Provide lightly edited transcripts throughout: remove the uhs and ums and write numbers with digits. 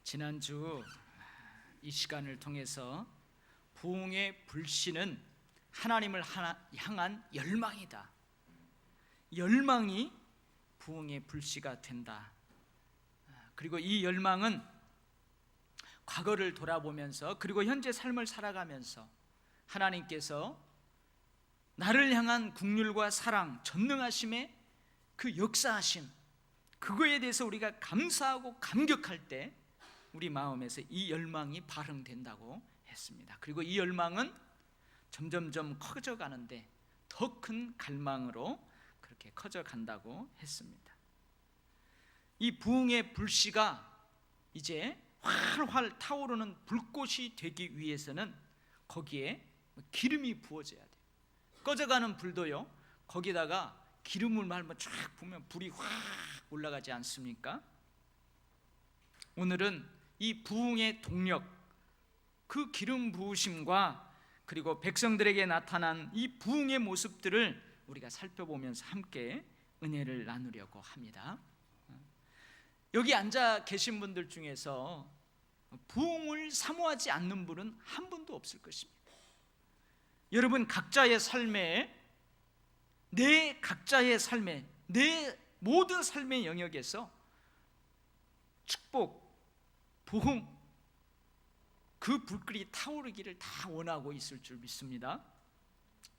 지난주 이 시간을 통해서 부흥의 불씨는 하나님을 향한 열망이다. 열망이 부흥의 불씨가 된다. 그리고 이 열망은 과거를 돌아보면서 그리고 현재 삶을 살아가면서 하나님께서 나를 향한 긍휼과 사랑, 전능하심의 그 역사하심, 그거에 대해서 우리가 감사하고 감격할 때 우리 마음에서 이 열망이 발흥된다고 했습니다. 그리고 이 열망은 점점점 커져가는데 더 큰 갈망으로 그렇게 커져간다고 했습니다. 이 부흥의 불씨가 이제 활활 타오르는 불꽃이 되기 위해서는 거기에 기름이 부어져야 돼요. 꺼져가는 불도요, 거기다가 기름을 말면 쫙 부으면 불이 확 올라가지 않습니까? 오늘은 이 부흥의 동력, 그 기름 부으심과 그리고 백성들에게 나타난 이 부흥의 모습들을 우리가 살펴보면서 함께 은혜를 나누려고 합니다. 여기 앉아 계신 분들 중에서 부흥을 사모하지 않는 분은 한 분도 없을 것입니다. 여러분 각자의 삶에, 내 각자의 삶에, 내 모든 삶의 영역에서 축복, 부흥, 그 불길이 타오르기를 다 원하고 있을 줄 믿습니다.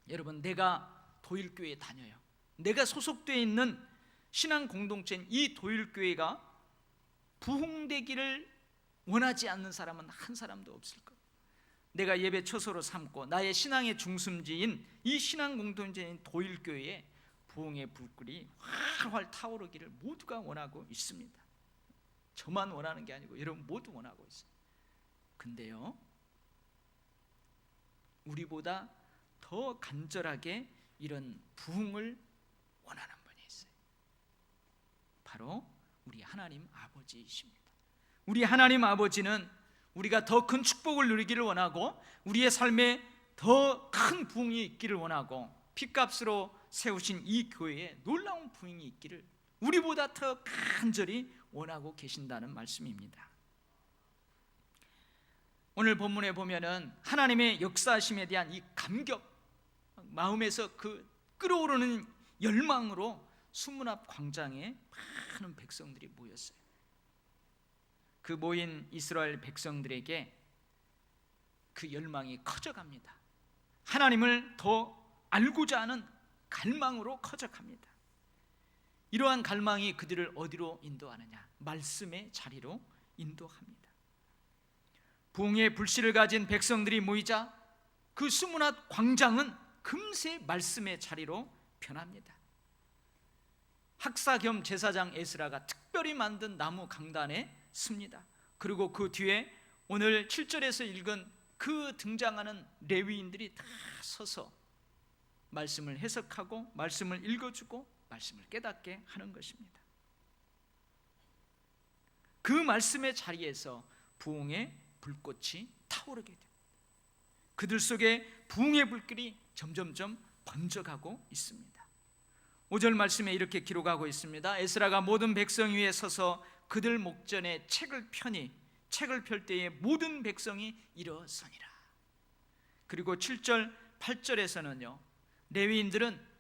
여러분, 내가 도일교회에 다녀요. 내가 소속되어 있는 신앙 공동체인 이 도일교회가 부흥되기를 원하지 않는 사람은 한 사람도 없을 거예요. 내가 예배 처소로 삼고 나의 신앙의 중심지인 이 신앙 공동체인 도일교회에 부흥의 불길이 활활 타오르기를 모두가 원하고 있습니다. 저만 원하는 게 아니고 여러분 모두 원하고 있어요. 근데요, 우리보다 더 간절하게 이런 부흥을 원하는 분이 있어요. 바로 우리 하나님 아버지이십니다. 우리 하나님 아버지는 우리가 더 큰 축복을 누리기를 원하고 우리의 삶에 더 큰 부흥이 있기를 원하고 핏값으로 세우신 이 교회에 놀라운 부흥이 있기를 우리보다 더 간절히 원하고 계신다는 말씀입니다. 오늘 본문에 보면은 하나님의 역사하심에 대한 이 감격, 마음에서 그 끓어오르는 열망으로 수문 앞 광장에 많은 백성들이 모였어요. 그 모인 이스라엘 백성들에게 그 열망이 커져갑니다. 하나님을 더 알고자 하는 갈망으로 커져갑니다. 이러한 갈망이 그들을 어디로 인도하느냐? 말씀의 자리로 인도합니다. 부흥의 불씨를 가진 백성들이 모이자 그 수문 앞 광장은 금세 말씀의 자리로 변합니다. 학사 겸 제사장 에스라가 특별히 만든 나무 강단에 씁니다. 그리고 그 뒤에 오늘 7절에서 읽은 그 등장하는 레위인들이 다 서서 말씀을 해석하고 말씀을 읽어주고 말씀을 깨닫게 하는 것입니다. 그 말씀의 자리에서 부흥의 불꽃이 타오르게 됩니다. 그들 속에 부흥의 불길이 점점점 번져가고 있습니다. 5절 말씀에 이렇게 기록하고 있습니다. 에스라가 모든 백성 위에 서서 그들 목전에 책을 펴니 책을 펼 때에 모든 백성이 일어서니라. 그리고 7절 8절에서는요, 레위인들은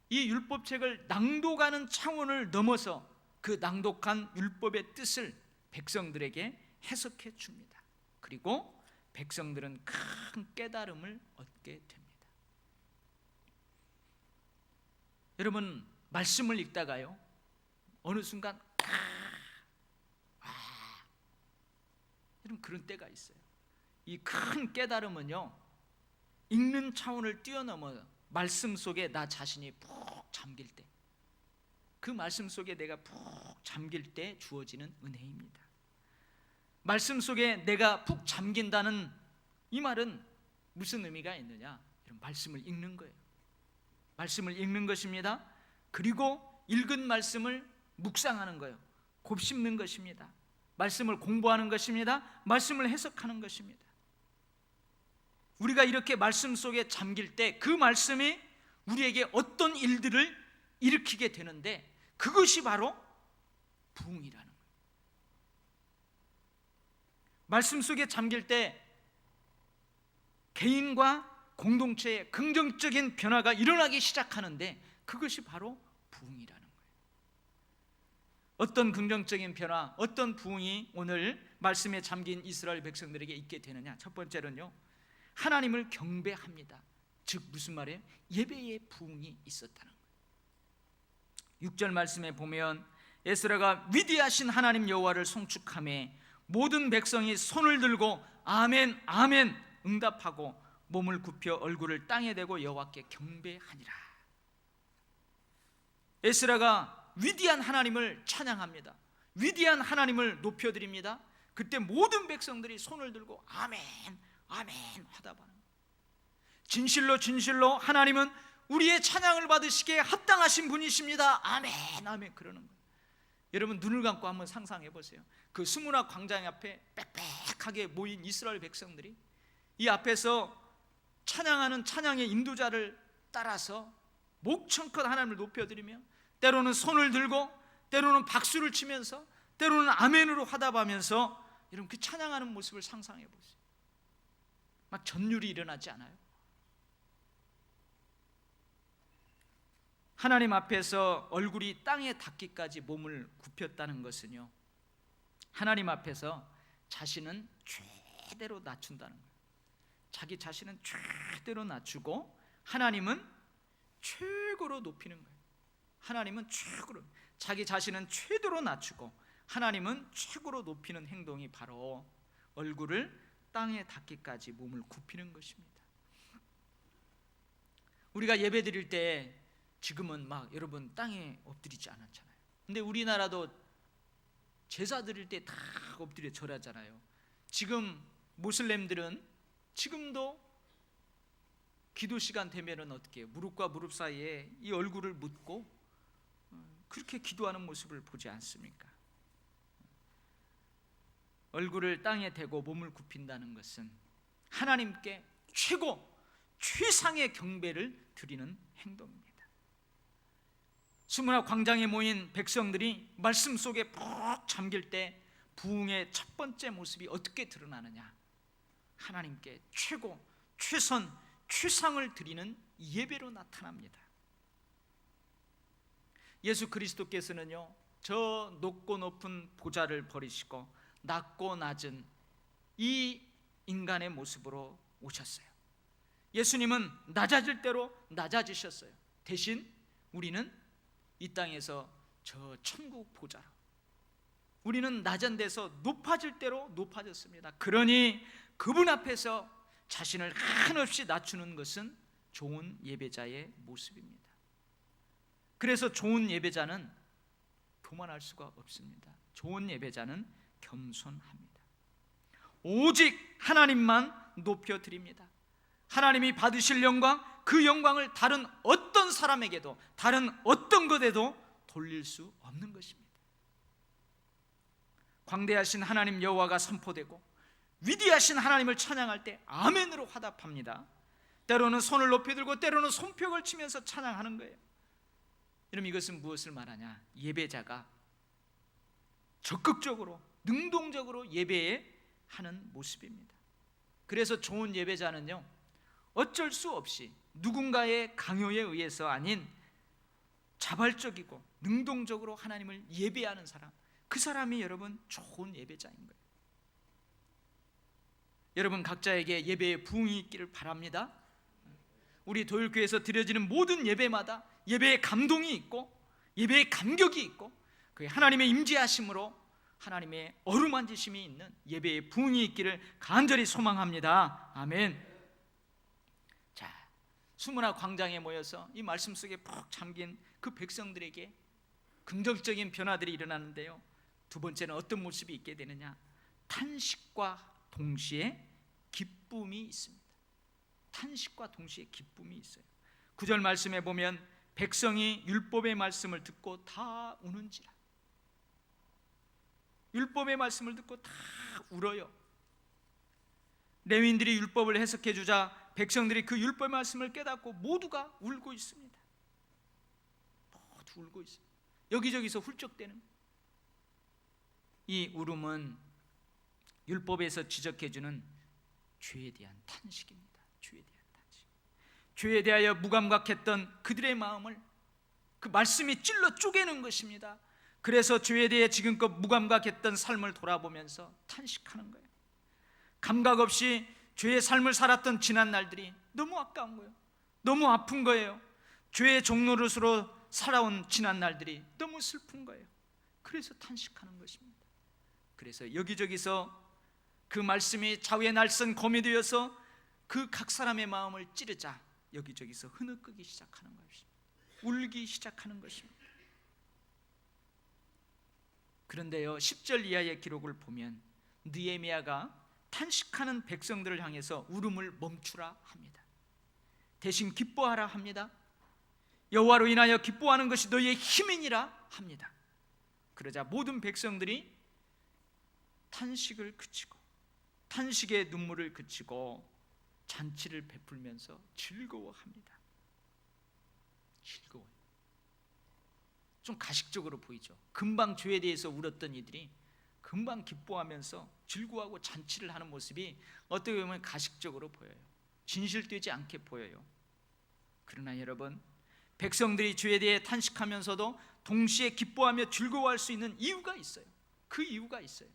이 율법책을 낭독하는 차원을 넘어서 그 낭독한 율법의 뜻을 백성들에게 해석해 줍니다. 그리고 백성들은 큰 깨달음을 얻게 됩니다. 여러분, 말씀을 읽다가요, 어느 순간 여러분 그런 때가 있어요. 이 큰 깨달음은요, 읽는 차원을 뛰어넘어 말씀 속에 나 자신이 푹 잠길 때, 그 말씀 속에 내가 푹 잠길 때 주어지는 은혜입니다. 말씀 속에 내가 푹 잠긴다는 이 말은 무슨 의미가 있느냐? 말씀을 읽는 거예요. 말씀을 읽는 것입니다. 그리고 읽은 말씀을 묵상하는 거예요. 곱씹는 것입니다. 말씀을 공부하는 것입니다. 말씀을 해석하는 것입니다. 우리가 이렇게 말씀 속에 잠길 때 그 말씀이 우리에게 어떤 일들을 일으키게 되는데 그것이 바로 부흥이라는 거예요. 말씀 속에 잠길 때 개인과 공동체의 긍정적인 변화가 일어나기 시작하는데, 그것이 바로 부흥이라는 거예요. 어떤 긍정적인 변화, 어떤 부흥이 오늘 말씀에 잠긴 이스라엘 백성들에게 있게 되느냐? 첫 번째는요, 하나님을 경배합니다. 즉 무슨 말이에요? 예배의 부흥이 있었다는 거예요. 6절 말씀에 보면 에스라가 위대하신 하나님 여호와를 송축하며 모든 백성이 손을 들고 아멘 아멘 응답하고 몸을 굽혀 얼굴을 땅에 대고 여호와께 경배하니라. 에스라가 위대한 하나님을 찬양합니다. 위대한 하나님을 높여드립니다. 그때 모든 백성들이 손을 들고 아멘 아멘 하다 보는, 진실로 진실로 하나님은 우리의 찬양을 받으시기에 합당하신 분이십니다. 아멘 아멘 그러는 거예요. 여러분 눈을 감고 한번 상상해 보세요. 그 스무나 광장 앞에 빽빽하게 모인 이스라엘 백성들이 이 앞에서 찬양하는 찬양의 인도자를 따라서 목청껏 하나님을 높여드리며, 때로는 손을 들고 때로는 박수를 치면서 때로는 아멘으로 화답하면서, 여러분 그 찬양하는 모습을 상상해 보세요. 막 전율이 일어나지 않아요? 하나님 앞에서 얼굴이 땅에 닿기까지 몸을 굽혔다는 것은요, 하나님 앞에서 자신은 최대로 낮춘다는 거예요. 자기 자신은 최대로 낮추고 하나님은 최고로 높이는 거예요. 하나님은 최고로, 자기 자신은 최대로 낮추고 하나님은 최고로 높이는 행동이 바로 얼굴을 땅에 닿기까지 몸을 굽히는 것입니다. 우리가 예배 드릴 때 지금은 막 여러분 땅에 엎드리지 않았잖아요. 근데 우리나라도 제사 드릴 때 다 엎드려 절하잖아요. 지금 모슬렘들은 지금도 기도 시간 되면은 어떻게 해요? 무릎과 무릎 사이에 이 얼굴을 묻고 그렇게 기도하는 모습을 보지 않습니까? 얼굴을 땅에 대고 몸을 굽힌다는 것은 하나님께 최상의 경배를 드리는 행동입니다. 스무나 광장에 모인 백성들이 말씀 속에 푹 잠길 때 부흥의 첫 번째 모습이 어떻게 드러나느냐? 하나님께 최선, 최상을 드리는 예배로 나타납니다. 예수 그리스도께서는요, 저 높고 높은 보좌를 버리시고 낮고 낮은 이 인간의 모습으로 오셨어요. 예수님은 낮아질 대로 낮아지셨어요. 대신 우리는 이 땅에서 저 천국 보좌로, 우리는 낮은 데서 높아질 대로 높아졌습니다. 그러니 그분 앞에서 자신을 한없이 낮추는 것은 좋은 예배자의 모습입니다. 그래서 좋은 예배자는 교만할 수가 없습니다. 좋은 예배자는 겸손합니다. 오직 하나님만 높여드립니다. 하나님이 받으실 영광, 그 영광을 다른 어떤 사람에게도 다른 어떤 것에도 돌릴 수 없는 것입니다. 광대하신 하나님 여호와가 선포되고 위대하신 하나님을 찬양할 때 아멘으로 화답합니다. 때로는 손을 높이 들고 때로는 손뼉을 치면서 찬양하는 거예요. 여러분 이것은 무엇을 말하냐? 예배자가 적극적으로 능동적으로 예배에 하는 모습입니다. 그래서 좋은 예배자는요, 어쩔 수 없이 누군가의 강요에 의해서 아닌 자발적이고 능동적으로 하나님을 예배하는 사람, 그 사람이 여러분 좋은 예배자인 거예요. 여러분 각자에게 예배의 부흥이 있기를 바랍니다. 우리 도율교회에서 드려지는 모든 예배마다 예배의 감동이 있고 예배의 감격이 있고 그 하나님의 임재하심으로 하나님의 어루만지심이 있는 예배의 부흥이 있기를 간절히 소망합니다. 아멘. 자, 수문화 광장에 모여서 이 말씀 속에 푹 잠긴 그 백성들에게 긍정적인 변화들이 일어나는데요, 두 번째는 어떤 모습이 있게 되느냐? 탄식과 동시에 기쁨이 있습니다. 탄식과 동시에 기쁨이 있어요. 9절 말씀에 보면 백성이 율법의 말씀을 듣고 다 우는지라. 율법의 말씀을 듣고 다 울어요. 레위인들이 율법을 해석해 주자 백성들이 그 율법의 말씀을 깨닫고 모두가 울고 있습니다. 모두 울고 있어요. 여기저기서 훌쩍대는 이 울음은 율법에서 지적해주는 죄에 대한 탄식입니다. 죄에 대한 탄식. 죄에 대하여 무감각했던 그들의 마음을 그 말씀이 찔러 쪼개는 것입니다. 그래서 죄에 대해 지금껏 무감각했던 삶을 돌아보면서 탄식하는 거예요. 감각 없이 죄의 삶을 살았던 지난 날들이 너무 아까운 거예요. 너무 아픈 거예요. 죄의 종노릇으로 살아온 지난 날들이 너무 슬픈 거예요. 그래서 탄식하는 것입니다. 그래서 여기저기서 그 말씀이 좌우의 날선 검이 되어서 그 각 사람의 마음을 찌르자 여기저기서 흐느끼기 시작하는 것입니다. 울기 시작하는 것입니다. 그런데요, 10절 이하의 기록을 보면 느헤미야가 탄식하는 백성들을 향해서 울음을 멈추라 합니다. 대신 기뻐하라 합니다. 여호와로 인하여 기뻐하는 것이 너희의 힘이니라 합니다. 그러자 모든 백성들이 탄식을 그치고 탄식의 눈물을 그치고 잔치를 베풀면서 즐거워합니다. 즐거워요. 좀 가식적으로 보이죠. 금방 죄에 대해서 울었던 이들이 금방 기뻐하면서 즐거워하고 잔치를 하는 모습이 어떻게 보면 가식적으로 보여요. 진실되지 않게 보여요. 그러나 여러분, 백성들이 죄에 대해 탄식하면서도 동시에 기뻐하며 즐거워할 수 있는 이유가 있어요. 그 이유가 있어요.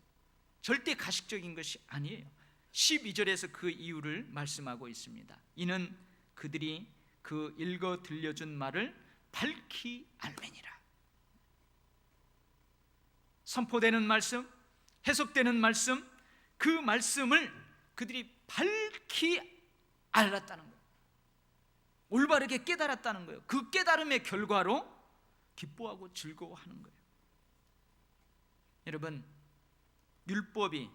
절대 가식적인 것이 아니에요. 12절에서 그 이유를 말씀하고 있습니다. 이는 그들이 그 읽어 들려준 말을 밝히 알매니라. 선포되는 말씀, 해석되는 말씀, 그 말씀을 그들이 밝히 알았다는 거예요. 올바르게 깨달았다는 거예요. 그 깨달음의 결과로 기뻐하고 즐거워하는 거예요. 여러분, 율법이,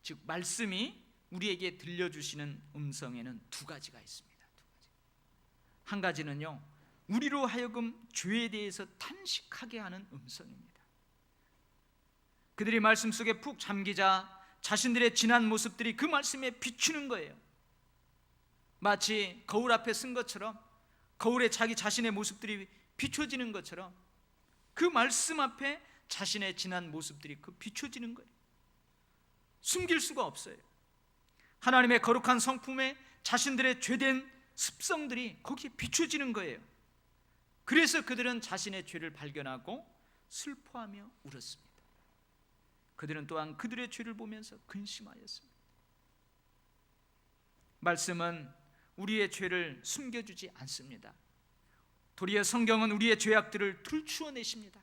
즉 말씀이 우리에게 들려주시는 음성에는 두 가지가 있습니다. 두 가지. 한 가지는요, 우리로 하여금 죄에 대해서 탄식하게 하는 음성입니다. 그들이 말씀 속에 푹 잠기자 자신들의 지난 모습들이 그 말씀에 비추는 거예요. 마치 거울 앞에 쓴 것처럼, 거울에 자기 자신의 모습들이 비춰지는 것처럼 그 말씀 앞에 자신의 지난 모습들이 그 비춰지는 거예요. 숨길 수가 없어요. 하나님의 거룩한 성품에 자신들의 죄된 습성들이 거기에 비춰지는 거예요. 그래서 그들은 자신의 죄를 발견하고 슬퍼하며 울었습니다. 그들은 또한 그들의 죄를 보면서 근심하였습니다. 말씀은 우리의 죄를 숨겨주지 않습니다. 도리어 성경은 우리의 죄악들을 들추어내십니다.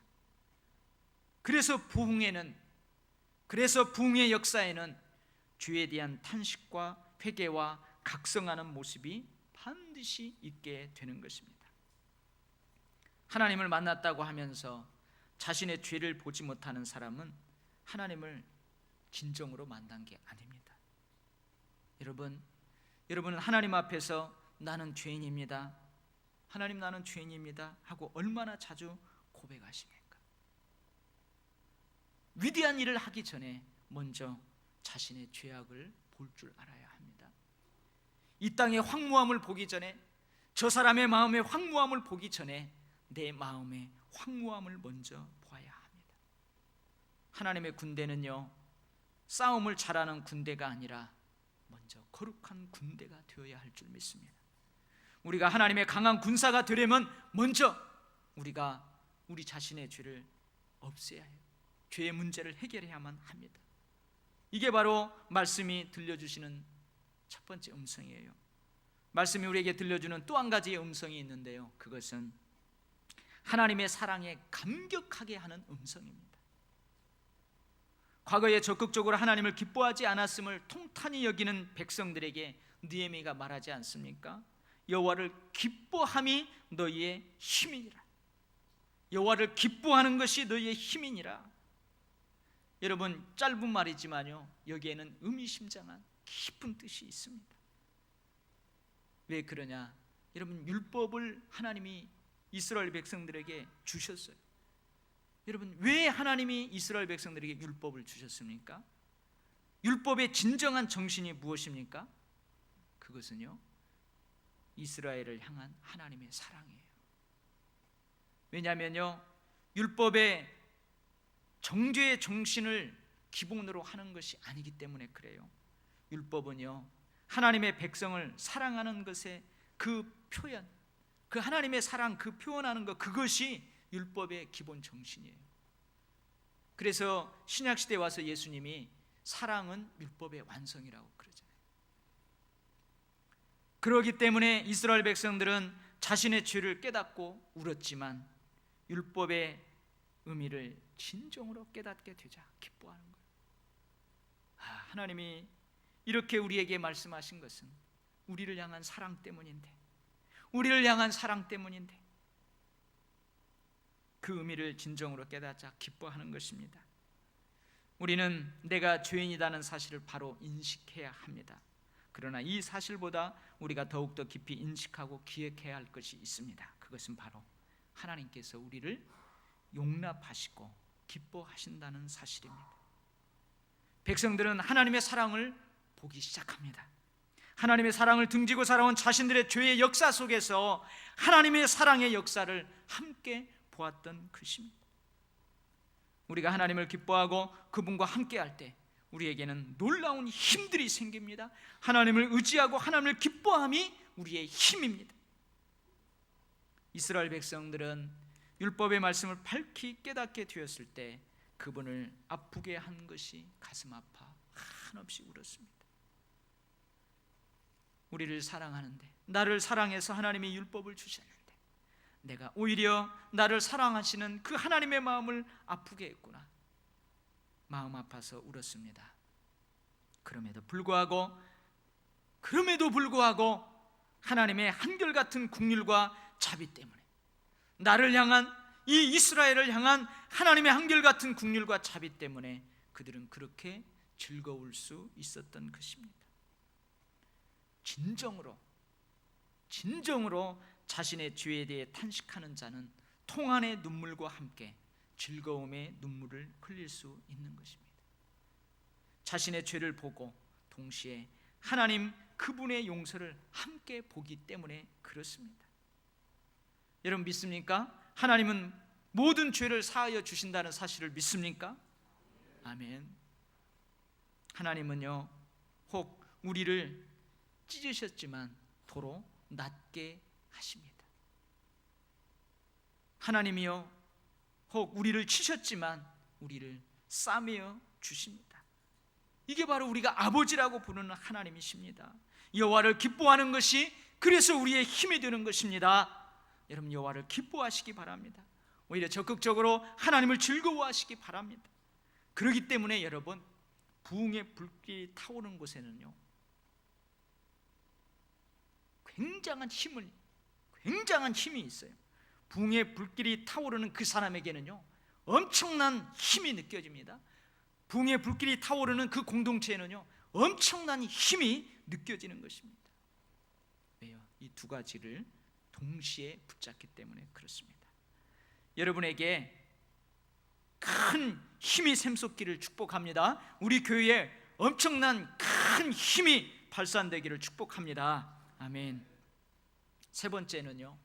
그래서 부흥의 역사에는 죄에 대한 탄식과 회개와 각성하는 모습이 반드시 있게 되는 것입니다. 하나님을 만났다고 하면서 자신의 죄를 보지 못하는 사람은 하나님을 진정으로 만난 게 아닙니다. 여러분은 하나님 앞에서 나는 죄인입니다, 하나님 나는 죄인입니다 하고 얼마나 자주 고백하십니까? 위대한 일을 하기 전에 먼저 자신의 죄악을 볼 줄 알아야 합니다. 이 땅의 황무함을 보기 전에, 저 사람의 마음의 황무함을 보기 전에 내 마음의 황무함을 먼저 보아야 합니다. 하나님의 군대는요, 싸움을 잘하는 군대가 아니라 먼저 거룩한 군대가 되어야 할 줄 믿습니다. 우리가 하나님의 강한 군사가 되려면 먼저 우리가 우리 자신의 죄를 없애야 해요. 죄의 문제를 해결해야만 합니다. 이게 바로 말씀이 들려주시는 첫 번째 음성이에요. 말씀이 우리에게 들려주는 또 한 가지의 음성이 있는데요, 그것은 하나님의 사랑에 감격하게 하는 음성입니다. 과거에 적극적으로 하나님을 기뻐하지 않았음을 통탄히 여기는 백성들에게 느헤미야가 말하지 않습니까? 여호와를 기뻐함이 너희의 힘이니라. 여호와를 기뻐하는 것이 너희의 힘이니라. 여러분, 짧은 말이지만요, 여기에는 의미심장한 깊은 뜻이 있습니다. 왜 그러냐? 여러분, 율법을 하나님이 이스라엘 백성들에게 주셨어요. 여러분, 왜 하나님이 이스라엘 백성들에게 율법을 주셨습니까? 율법의 진정한 정신이 무엇입니까? 그것은요, 이스라엘을 향한 하나님의 사랑이에요. 왜냐하면요, 율법의 정죄의 정신을 기본으로 하는 것이 아니기 때문에 그래요. 율법은요, 하나님의 백성을 사랑하는 것의 그 표현, 그 하나님의 사랑, 그 표현하는 것, 그것이 율법의 기본 정신이에요. 그래서 신약시대에 와서 예수님이 사랑은 율법의 완성이라고 그러잖아요. 그렇기 때문에 이스라엘 백성들은 자신의 죄를 깨닫고 울었지만 율법의 의미를 진정으로 깨닫게 되자 기뻐하는 거예요. 하나님이 이렇게 우리에게 말씀하신 것은 우리를 향한 사랑 때문인데, 우리를 향한 사랑 때문인데 그 의미를 진정으로 깨닫자 기뻐하는 것입니다. 우리는 내가 죄인이라는 사실을 바로 인식해야 합니다. 그러나 이 사실보다 우리가 더욱더 깊이 인식하고 기억해야 할 것이 있습니다. 그것은 바로 하나님께서 우리를 용납하시고 기뻐하신다는 사실입니다. 백성들은 하나님의 사랑을 보기 시작합니다. 하나님의 사랑을 등지고 살아온 자신들의 죄의 역사 속에서 하나님의 사랑의 역사를 함께 보았던 것입니다. 우리가 하나님을 기뻐하고 그분과 함께할 때 우리에게는 놀라운 힘들이 생깁니다. 하나님을 의지하고 하나님을 기뻐함이 우리의 힘입니다. 이스라엘 백성들은 율법의 말씀을 밝히 깨닫게 되었을 때 그분을 아프게 한 것이 가슴 아파 한없이 울었습니다. 우리를 사랑하는데, 나를 사랑해서 하나님이 율법을 주셨는데 내가 오히려 나를 사랑하시는 그 하나님의 마음을 아프게 했구나. 마음 아파서 울었습니다. 그럼에도 불구하고 하나님의 한결같은 긍휼과 자비 때문에, 나를 향한, 이 이스라엘을 향한 하나님의 한결같은 긍휼과 자비 때문에 그들은 그렇게 즐거울 수 있었던 것입니다. 진정으로 자신의 죄에 대해 탄식하는 자는 통한의 눈물과 함께 즐거움의 눈물을 흘릴 수 있는 것입니다. 자신의 죄를 보고 동시에 하나님 그분의 용서를 함께 보기 때문에 그렇습니다. 여러분 믿습니까? 하나님은 모든 죄를 사하여 주신다는 사실을 믿습니까? 아멘. 하나님은요, 혹 우리를 찢으셨지만 도로 낫게 하십니다. 하나님이요, 혹 우리를 치셨지만 우리를 싸매어 주십니다. 이게 바로 우리가 아버지라고 부르는 하나님이십니다. 여호와를 기뻐하는 것이 그래서 우리의 힘이 되는 것입니다. 여러분 여호와를 기뻐하시기 바랍니다. 오히려 적극적으로 하나님을 즐거워하시기 바랍니다. 그렇기 때문에 여러분, 부흥의 불길이 타오르는 곳에는요 굉장한 힘이 있어요. 부흥의 불길이 타오르는 그 사람에게는요 엄청난 힘이 느껴집니다. 부흥의 불길이 타오르는 그 공동체에는요 엄청난 힘이 느껴지는 것입니다. 왜요? 이 두 가지를 동시에 붙잡기 때문에 그렇습니다. 여러분에게 큰 힘이 샘솟기를 축복합니다. 우리 교회에 엄청난 큰 힘이 발산되기를 축복합니다. 아멘. 세 번째는요,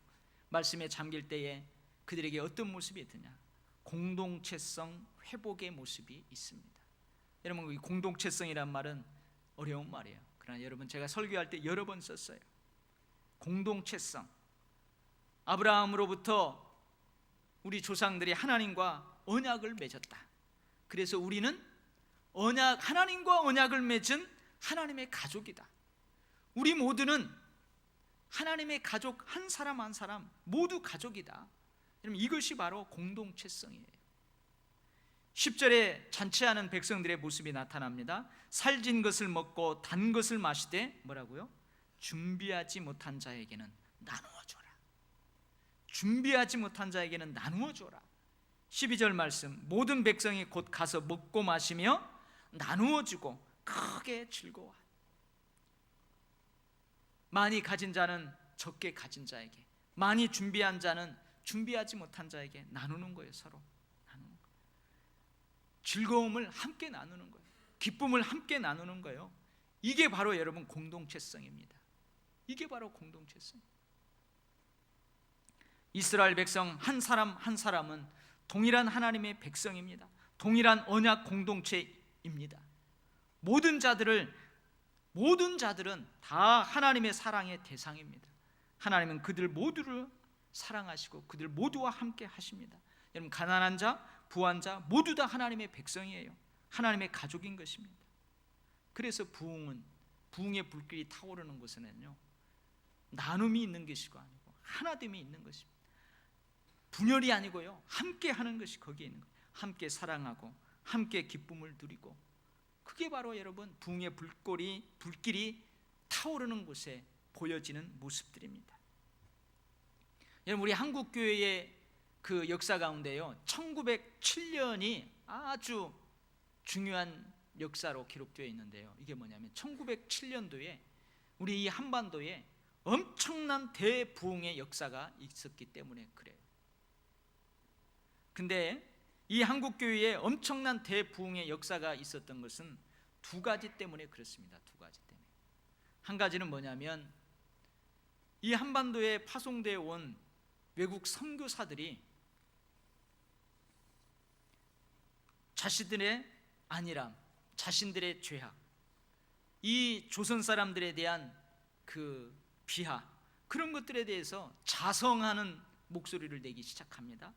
말씀에 잠길 때에 그들에게 어떤 모습이 있느냐? 공동체성 회복의 모습이 있습니다. 여러분, 이 공동체성이란 말은 어려운 말이에요. 그러나 여러분, 제가 설교할 때 여러 번 썼어요. 공동체성. 아브라함으로부터 우리 조상들이 하나님과 언약을 맺었다. 그래서 우리는 하나님과 언약을 맺은 하나님의 가족이다. 우리 모두는 하나님의 가족, 한 사람 한 사람 모두 가족이다. 여러분, 이것이 바로 공동체성이에요. 10절에 잔치하는 백성들의 모습이 나타납니다. 살진 것을 먹고 단 것을 마시되 뭐라고요? 준비하지 못한 자에게는 나누어줘라. 준비하지 못한 자에게는 나누어줘라. 12절 말씀, 모든 백성이 곧 가서 먹고 마시며 나누어주고 크게 즐거워. 많이 가진 자는 적게 가진 자에게, 많이 준비한 자는 준비하지 못한 자에게 나누는 거예요. 서로 나누는 거예요. 즐거움을 함께 나누는 거예요. 기쁨을 함께 나누는 거예요. 이게 바로 여러분 공동체성입니다. 이게 바로 공동체성. 이스라엘 백성 한 사람 한 사람은 동일한 하나님의 백성입니다. 동일한 언약 공동체 자입니다. 모든 자들은 다 하나님의 사랑의 대상입니다. 하나님은 그들 모두를 사랑하시고 그들 모두와 함께 하십니다. 여러분, 가난한 자, 부한 자 모두 다 하나님의 백성이에요. 하나님의 가족인 것입니다. 그래서 부흥의 불길이 타오르는 곳에는요, 나눔이 있는 것이고 아니고 하나됨이 있는 것입니다. 분열이 아니고요, 함께 하는 것이 거기에 있는 거예요. 함께 사랑하고 함께 기쁨을 누리고, 그게 바로 여러분 부흥의 불길이 타오르는 곳에 보여지는 모습들입니다. 여러분, 우리 한국교회의 그 역사 가운데요, 1907년이 아주 중요한 역사로 기록되어 있는데요, 이게 뭐냐면 1907년도에 우리 이 한반도에 엄청난 대부흥의 역사가 있었기 때문에 그래요. 근데 이 한국교회에 엄청난 대부흥의 역사가 있었던 것은 두 가지 때문에 그렇습니다. 두 가지 때문에. 한 가지는 뭐냐면, 이 한반도에 파송되어 온 외국 선교사들이 자신들의 안일함, 자신들의 죄악, 이 조선 사람들에 대한 그 비하, 그런 것들에 대해서 자성하는 목소리를 내기 시작합니다.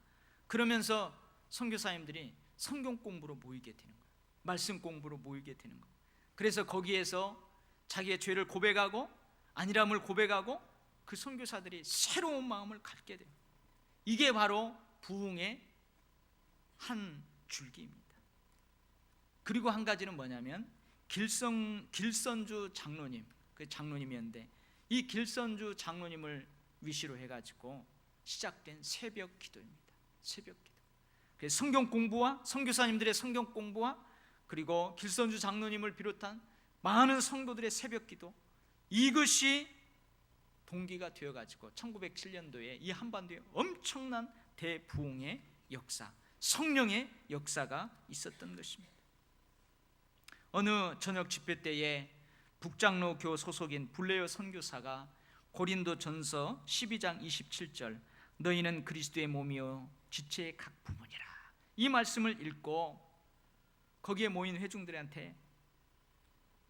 그러면서 선교사님들이 성경 공부로 모이게 되는 거예요. 말씀 공부로 모이게 되는 거예요. 그래서 거기에서 자기의 죄를 고백하고 안일함을 고백하고 그 선교사들이 새로운 마음을 갖게 돼요. 이게 바로 부흥의 한 줄기입니다. 그리고 한 가지는 뭐냐면, 길선주 장로님, 그 장로님이었는데, 이 길선주 장로님을 위시로 해가지고 시작된 새벽 기도입니다. 새벽 기도. 그래서 성경 공부와 선교사님들의 성경 공부와 그리고 길선주 장로님을 비롯한 많은 성도들의 새벽 기도, 이것이 동기가 되어가지고 1907년도에 이 한반도에 엄청난 대부흥의 역사, 성령의 역사가 있었던 것입니다. 어느 저녁 집회 때에 북장로교 소속인 불레어 선교사가 고린도전서 12장 27절, 너희는 그리스도의 몸이요 지체의 각 부분이라, 이 말씀을 읽고 거기에 모인 회중들한테,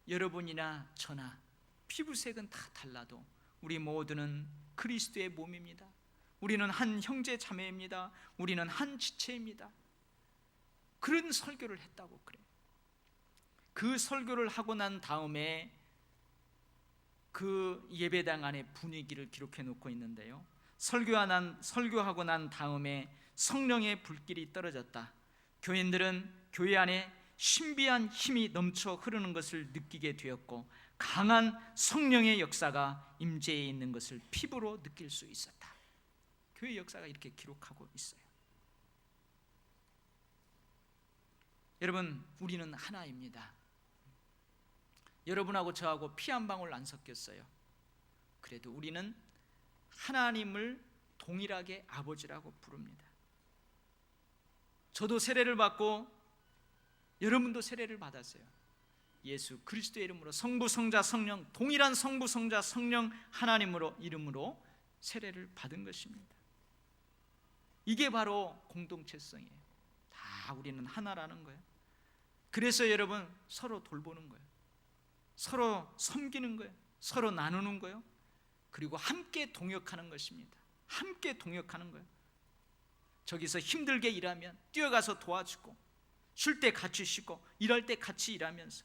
여러분이나 저나 피부색은 다 달라도 우리 모두는 그리스도의 몸입니다. 우리는 한 형제 자매입니다. 우리는 한 지체입니다. 그런 설교를 했다고 그래요. 그 설교를 하고 난 다음에 그 예배당 안의 분위기를 기록해 놓고 있는데요, 설교하고 난 다음에 성령의 불길이 떨어졌다. 교인들은 교회 안에 신비한 힘이 넘쳐 흐르는 것을 느끼게 되었고, 강한 성령의 역사가 임재해 있는 것을 피부로 느낄 수 있었다. 교회 역사가 이렇게 기록하고 있어요. 여러분, 우리는 하나입니다. 여러분하고 저하고 피 한 방울 안 섞였어요. 그래도 우리는 하나님을 동일하게 아버지라고 부릅니다. 저도 세례를 받고 여러분도 세례를 받았어요. 예수 그리스도의 이름으로 성부, 성자, 성령, 동일한 성부, 성자, 성령 하나님으로 이름으로 세례를 받은 것입니다. 이게 바로 공동체성이에요. 다 우리는 하나라는 거예요. 그래서 여러분, 서로 돌보는 거예요. 서로 섬기는 거예요. 서로 나누는 거예요. 그리고 함께 동역하는 것입니다. 함께 동역하는 거예요. 저기서 힘들게 일하면 뛰어가서 도와주고, 쉴 때 같이 쉬고, 일할 때 같이 일하면서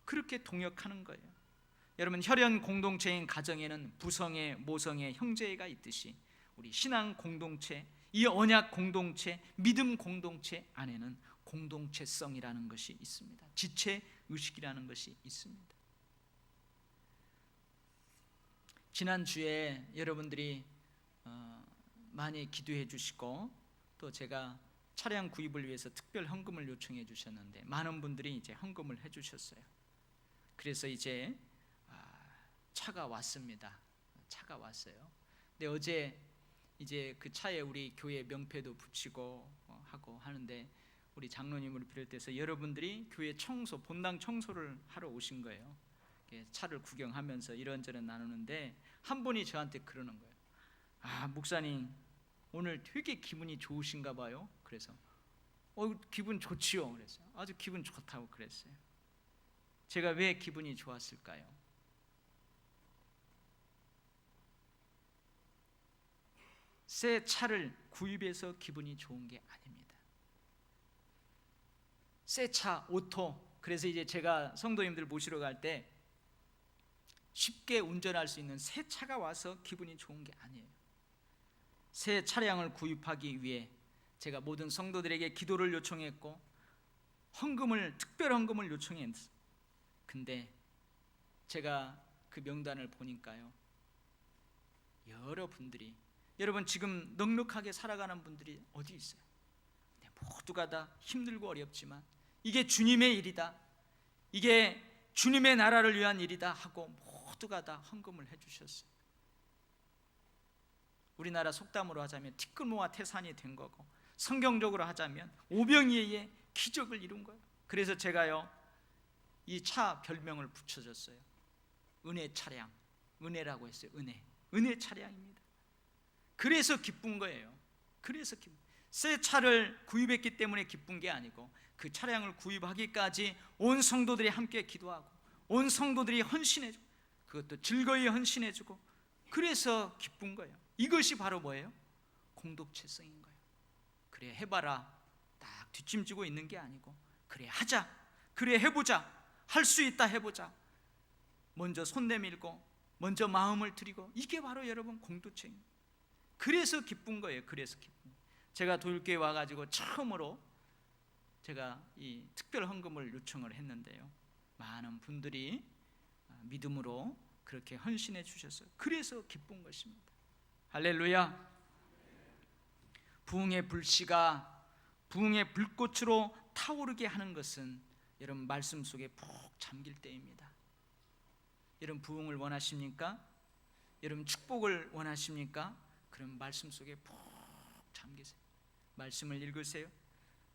그렇게 동역하는 거예요. 여러분, 혈연 공동체인 가정에는 부성애, 모성애, 형제가 있듯이 우리 신앙 공동체, 이 언약 공동체, 믿음 공동체 안에는 공동체성이라는 것이 있습니다. 지체 의식이라는 것이 있습니다. 지난주에 여러분들이 많이 기도해 주시고, 또 제가 차량 구입을 위해서 특별 헌금을 요청해 주셨는데 많은 분들이 이제 헌금을 해 주셨어요. 그래서 이제 차가 왔습니다. 차가 왔어요. 근데 어제 이제 그 차에 우리 교회 명패도 붙이고 하고 하는데, 우리 장로님을 비롯해서 여러분들이 교회 청소, 본당 청소를 하러 오신 거예요. 차를 구경하면서 이런저런 나누는데 한 분이 저한테 그러는 거예요. 목사님 오늘 되게 기분이 좋으신가 봐요. 그래서 기분 좋지요. 그랬어요. 아주 기분 좋다고 그랬어요. 제가 왜 기분이 좋았을까요? 새 차를 구입해서 기분이 좋은 게 아닙니다. 새 차, 오토. 그래서 이제 제가 성도님들 모시러 갈 때 쉽게 운전할 수 있는 새 차가 와서 기분이 좋은 게 아니에요. 새 차량을 구입하기 위해 제가 모든 성도들에게 기도를 요청했고 특별 헌금을 요청했어요. 근데 제가 그 명단을 보니까요, 여러분 지금 넉넉하게 살아가는 분들이 어디 있어요? 모두가 다 힘들고 어렵지만 이게 주님의 일이다, 이게 주님의 나라를 위한 일이다 하고 모두가 다 헌금을 해주셨어요. 우리나라 속담으로 하자면 티끌모아 태산이 된 거고, 성경적으로 하자면 오병이어의 기적을 이룬 거예요. 그래서 제가요, 이 차 별명을 붙여줬어요. 은혜 차량. 은혜라고 했어요. 은혜 차량입니다. 그래서 기쁜 거예요. 그래서 새 차를 구입했기 때문에 기쁜 게 아니고, 그 차량을 구입하기까지 온 성도들이 함께 기도하고 온 성도들이 헌신해주고, 그것도 즐거이 헌신해주고, 그래서 기쁜 거예요. 이것이 바로 뭐예요? 공동체성인 거예요. 그래 해봐라 딱 뒷짐지고 있는 게 아니고, 그래 하자, 그래 해보자, 할 수 있다 해보자, 먼저 손 내밀고 먼저 마음을 드리고, 이게 바로 여러분 공동체입니다. 그래서 기쁜 거예요. 그래서 기쁜 거예요. 제가 도율교회 와가지고 처음으로 제가 이 특별 헌금을 요청을 했는데요, 많은 분들이 믿음으로 그렇게 헌신해 주셨어요. 그래서 기쁜 것입니다. 할렐루야. 부흥의 불씨가 부흥의 불꽃으로 타오르게 하는 것은 여러분 말씀 속에 푹 잠길 때입니다. 여러분 부흥을 원하십니까? 여러분 축복을 원하십니까? 그럼 말씀 속에 푹 잠기세요. 말씀을 읽으세요.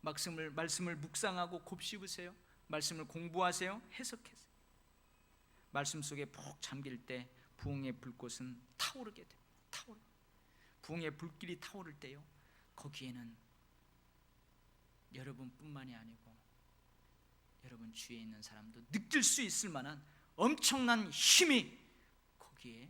말씀을 묵상하고 곱씹으세요. 말씀을 공부하세요. 해석하세요. 말씀 속에 푹 잠길 때 부흥의 불꽃은 타오르게 돼요. 부흥의 불길이 타오를 때요, 거기에는 여러분뿐만이 아니고 여러분 주위에 있는 사람도 느낄 수 있을 만한 엄청난 힘이 거기에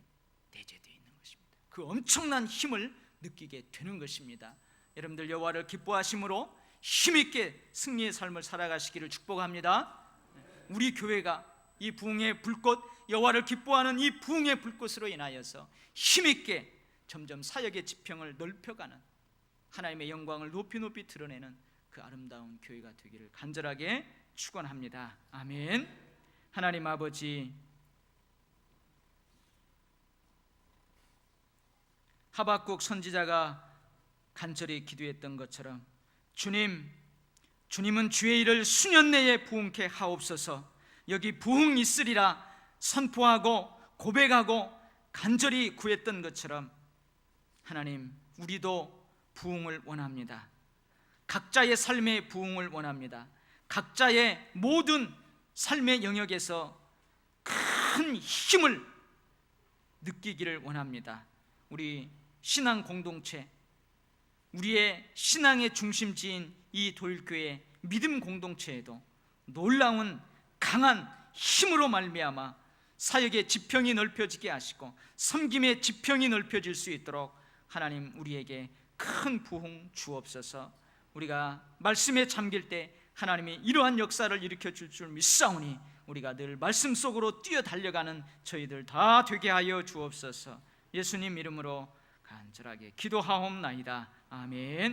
내재되어 있는 것입니다. 그 엄청난 힘을 느끼게 되는 것입니다. 여러분들 여호와를 기뻐하심으로 힘있게 승리의 삶을 살아가시기를 축복합니다. 우리 교회가 이 부흥의 불꽃, 여호와를 기뻐하는 이 부흥의 불꽃으로 인하여서 힘있게 점점 사역의 지평을 넓혀가는, 하나님의 영광을 높이 드러내는 그 아름다운 교회가 되기를 간절하게 축원합니다. 아멘. 하나님 아버지, 하박국 선지자가 간절히 기도했던 것처럼 주님은 주의 일을 수년 내에 부흥케 하옵소서. 여기 부흥 있으리라 선포하고 고백하고 간절히 구했던 것처럼 하나님, 우리도 부흥을 원합니다. 각자의 삶의 부흥을 원합니다. 각자의 모든 삶의 영역에서 큰 힘을 느끼기를 원합니다. 우리 신앙 공동체, 우리의 신앙의 중심지인 이 도율교회 믿음 공동체에도 놀라운 강한 힘으로 말미암아 사역의 지평이 넓혀지게 하시고 섬김의 지평이 넓혀질 수 있도록 하나님 우리에게 큰 부흥 주옵소서. 우리가 말씀에 잠길 때 하나님이 이러한 역사를 일으켜 줄 줄 믿사오니 우리가 늘 말씀 속으로 뛰어 달려가는 저희들 다 되게 하여 주옵소서. 예수님 이름으로 간절하게 기도하옵나이다. 아멘.